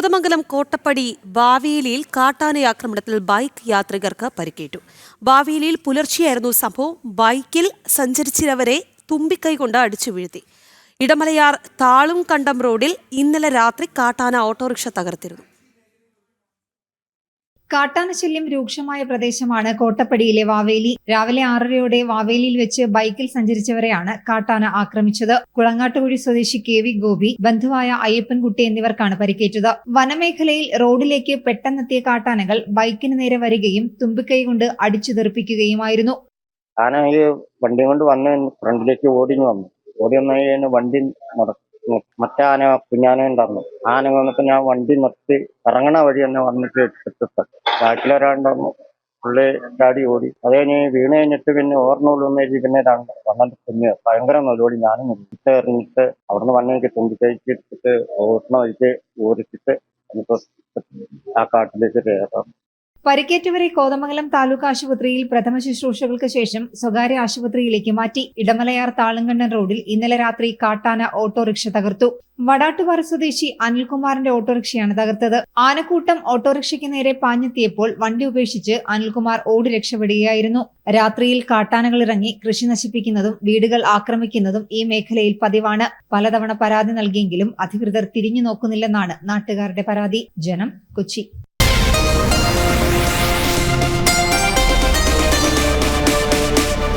Kothamangalam Kottappadi ബാവേലിയിൽ കാട്ടാനയാക്രമണത്തിൽ bike യാത്രികർക്ക് പരിക്കേറ്റു. ബാവേലിയിൽ പുലർച്ചെയായിരുന്നു സംഭവം. ബൈക്കിൽ സഞ്ചരിച്ചിരുന്നവരെ തുമ്പിക്കൈകൊണ്ട് അടിച്ചു വീഴ്ത്തി. ഇടമലയാർ താളുംകണ്ടം റോഡിൽ ഇന്നലെ രാത്രി കാട്ടാന ഓട്ടോറിക്ഷ തകർത്തിരുന്നു. കാട്ടാനശല്യം രൂക്ഷമായ പ്രദേശമാണ് കോട്ടപ്പടിയിലെ വാവേലി. രാവിലെ 6:30യോടെ വാവേലിയിൽ വെച്ച് ബൈക്കിൽ സഞ്ചരിച്ചവരെയാണ് കാട്ടാന ആക്രമിച്ചത്. കുളങ്ങാട്ടുകുഴി സ്വദേശി KV ഗോപി, ബന്ധുവായ അയ്യപ്പൻകുട്ടി എന്നിവർക്കാണ് പരിക്കേറ്റത്. വനമേഖലയിൽ റോഡിലേക്ക് പെട്ടെന്നെത്തിയ കാട്ടാനകൾ ബൈക്കിന് നേരെ വരികയും തുമ്പിക്കൈ കൊണ്ട് അടിച്ചു തെറിപ്പിക്കുകയുമായിരുന്നു. ആന വണ്ടി കൊണ്ട് വന്ന് ഫ്രണ്ടിലേക്ക് ഓടി വന്നു വണ്ടി മറ്റേ ആന കുഞ്ഞാന ഉണ്ടായിരുന്നു. ആന വന്നപ്പോ ഞാൻ വണ്ടി നിർത്തി ഇറങ്ങണ വഴി തന്നെ വന്നിട്ട് എടുത്തിട്ട് ബാക്കിലൊരാണ്ടായിരുന്നു. പുള്ളി ചാടി ഓടി. അത് കഴിഞ്ഞ് വീണ് കഴിഞ്ഞിട്ട് പിന്നെ ഓർമ്മ പിന്നെ വന്നിട്ട് പിന്നെ ഭയങ്കര നല്ലോടി. ഞാനും നിർത്തിട്ട് എറിഞ്ഞിട്ട് അവിടുന്ന് വന്നെനിക്ക് തുമ്പിക്കൈക്ക് എടുത്തിട്ട് ഓർമ്മ വഴിക്ക് ഓടിച്ചിട്ട് എന്നിട്ട് ആ കാട്ടിലേക്ക് കയറാം. പരിക്കേറ്റവരെ കോതമംഗലം താലൂക്ക് ആശുപത്രിയിൽ പ്രഥമ ശുശ്രൂഷകൾക്ക് ശേഷം സ്വകാര്യ ആശുപത്രിയിലേക്ക് മാറ്റി. ഇടമലയാർ താളുംകണ്ടം റോഡിൽ ഇന്നലെ രാത്രി കാട്ടാന ഓട്ടോറിക്ഷ തകർത്തു. വടാട്ടുപാറ സ്വദേശി അനിൽകുമാറിന്റെ ഓട്ടോറിക്ഷയാണ് തകർത്തത്. ആനക്കൂട്ടം ഓട്ടോറിക്ഷയ്ക്ക് നേരെ പാഞ്ഞെത്തിയപ്പോൾ വണ്ടി ഉപേക്ഷിച്ച് അനിൽകുമാർ ഓടി രക്ഷപ്പെടുകയായിരുന്നു. രാത്രിയിൽ കാട്ടാനകൾ ഇറങ്ങി കൃഷി നശിപ്പിക്കുന്നതും വീടുകൾ ആക്രമിക്കുന്നതും ഈ മേഖലയിൽ പതിവാണ്. പലതവണ പരാതി നൽകിയെങ്കിലും അധികൃതർ തിരിഞ്ഞു നോക്കുന്നില്ലെന്നാണ് നാട്ടുകാരുടെ പരാതി. ജനം, കൊച്ചി.